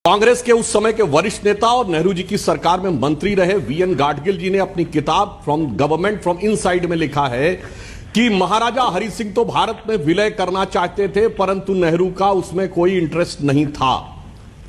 कांग्रेस के उस समय के वरिष्ठ नेता और नेहरू जी की सरकार में मंत्री रहे वीएन गाडगिल जी ने अपनी किताब फ्रॉम गवर्नमेंट फ्रॉम इनसाइड में लिखा है कि महाराजा हरि सिंह तो भारत में विलय करना चाहते थे, परंतु नेहरू का उसमें कोई इंटरेस्ट नहीं था।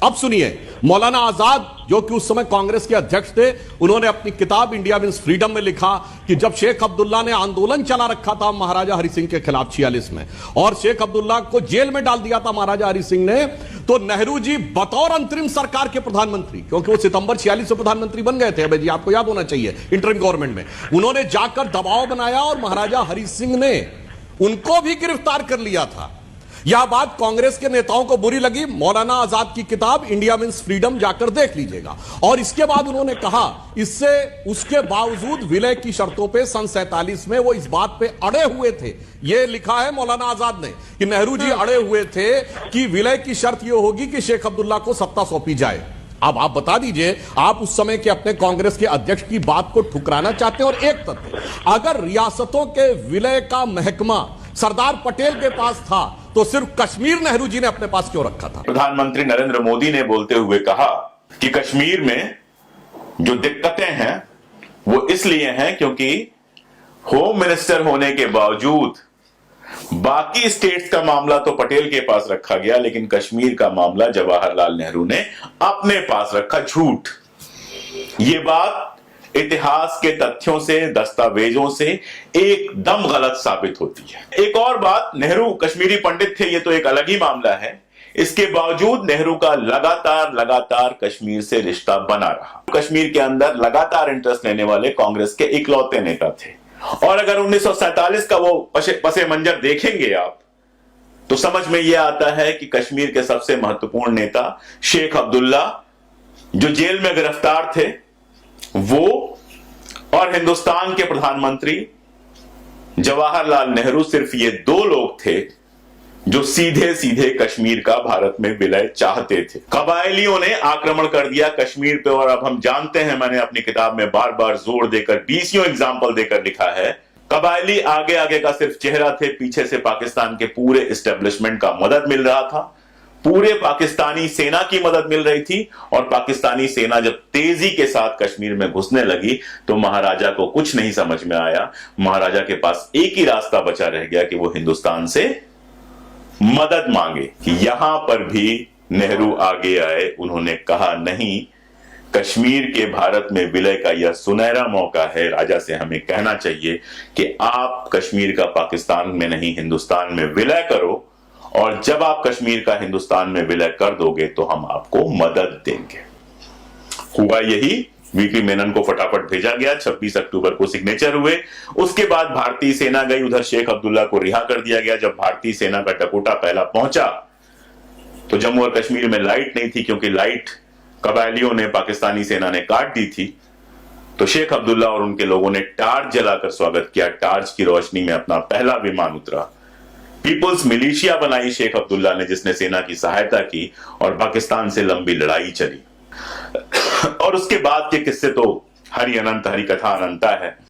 अब सुनिए, मौलाना आजाद जो कि उस समय कांग्रेस के अध्यक्ष थे, उन्होंने अपनी किताब इंडिया मीन्स फ्रीडम में लिखा कि जब शेख अब्दुल्ला ने आंदोलन चला रखा था महाराजा हरि सिंह के खिलाफ 46 में और शेख अब्दुल्ला को जेल में डाल दिया था महाराजा हरि सिंह ने, तो नेहरू जी बतौर अंतरिम सरकार के प्रधानमंत्री, क्योंकि वो सितंबर 46 में प्रधानमंत्री बन गए थे, अबे जी आपको याद होना चाहिए, इंटरिम गवर्नमेंट में उन्होंने जाकर दबाव बनाया और महाराजा हरि सिंह ने उनको भी गिरफ्तार कर लिया था। यह बात कांग्रेस के नेताओं को बुरी लगी। मौलाना आजाद की किताब इंडिया मीन्स फ्रीडम जाकर देख लीजिएगा। और इसके बाद उन्होंने कहा, इससे उसके बावजूद विलय की शर्तों पे सन 47 में वो इस बात पे अड़े हुए थे। यह लिखा है मौलाना आजाद ने कि नेहरू जी अड़े हुए थे कि विलय की शर्त यह होगी कि शेख अब्दुल्ला को सत्ता सौंपी जाए। अब आप बता दीजिए, आप उस समय के अपने कांग्रेस के अध्यक्ष की बात को ठुकराना चाहते हैं। और एक तथ्य, अगर रियासतों के विलय का महकमा सरदार पटेल के पास था तो सिर्फ कश्मीर नेहरू जी ने अपने पास क्यों रखा था? प्रधानमंत्री नरेंद्र मोदी ने बोलते हुए कहा कि कश्मीर में जो दिक्कतें हैं वो इसलिए हैं क्योंकि होम मिनिस्टर होने के बावजूद बाकी स्टेट्स का मामला तो पटेल के पास रखा गया, लेकिन कश्मीर का मामला जवाहरलाल नेहरू ने अपने पास रखा। झूठ। ये बात इतिहास के तथ्यों से, दस्तावेजों से एकदम गलत साबित होती है। एक और बात, नेहरू कश्मीरी पंडित थे, ये तो एक अलग ही मामला है। इसके बावजूद नेहरू का लगातार कश्मीर से रिश्ता बना रहा। कश्मीर के अंदर लगातार इंटरेस्ट लेने वाले कांग्रेस के इकलौते नेता थे। और अगर 1947 का वो पसे मंजर देखेंगे आप, तो समझ में यह आता है कि कश्मीर के सबसे महत्वपूर्ण नेता शेख अब्दुल्ला, जो जेल में गिरफ्तार थे, वो और हिंदुस्तान के प्रधानमंत्री जवाहरलाल नेहरू, सिर्फ ये दो लोग थे जो सीधे सीधे कश्मीर का भारत में विलय चाहते थे। कबायलियों ने आक्रमण कर दिया कश्मीर पे, और अब हम जानते हैं, मैंने अपनी किताब में बार बार जोर देकर डीसीओ एग्जाम्पल देकर लिखा है, कबायली आगे आगे का सिर्फ चेहरा थे, पीछे से पाकिस्तान के पूरे एस्टेब्लिशमेंट का मदद मिल रहा था, पूरे पाकिस्तानी सेना की मदद मिल रही थी। और पाकिस्तानी सेना जब तेजी के साथ कश्मीर में घुसने लगी तो महाराजा को कुछ नहीं समझ में आया। महाराजा के पास एक ही रास्ता बचा रह गया कि वो हिंदुस्तान से मदद मांगे। यहां पर भी नेहरू आगे आए। उन्होंने कहा, नहीं, कश्मीर के भारत में विलय का यह सुनहरा मौका है। राजा से हमें कहना चाहिए कि आप कश्मीर का पाकिस्तान में नहीं हिंदुस्तान में विलय करो, और जब आप कश्मीर का हिंदुस्तान में विलय कर दोगे तो हम आपको मदद देंगे। हुआ यही। वीपी मेनन को फटाफट भेजा गया, 26 अक्टूबर को सिग्नेचर हुए। उसके बाद भारतीय सेना गई, उधर शेख अब्दुल्ला को रिहा कर दिया गया। जब भारतीय सेना का टकोटा पहला पहुंचा तो जम्मू और कश्मीर में लाइट नहीं थी, क्योंकि लाइट कबायलियों ने, पाकिस्तानी सेना ने काट दी थी। तो शेख अब्दुल्ला और उनके लोगों ने टार्च जलाकर स्वागत किया। टार्च की रोशनी में अपना पहला विमान उतरा। पीपुल्स मिलिशिया बनाई शेख अब्दुल्ला ने, जिसने सेना की सहायता की, और पाकिस्तान से लंबी लड़ाई चली। और उसके बाद के किस्से तो हरि अनंत, हरि कथा अनंता है।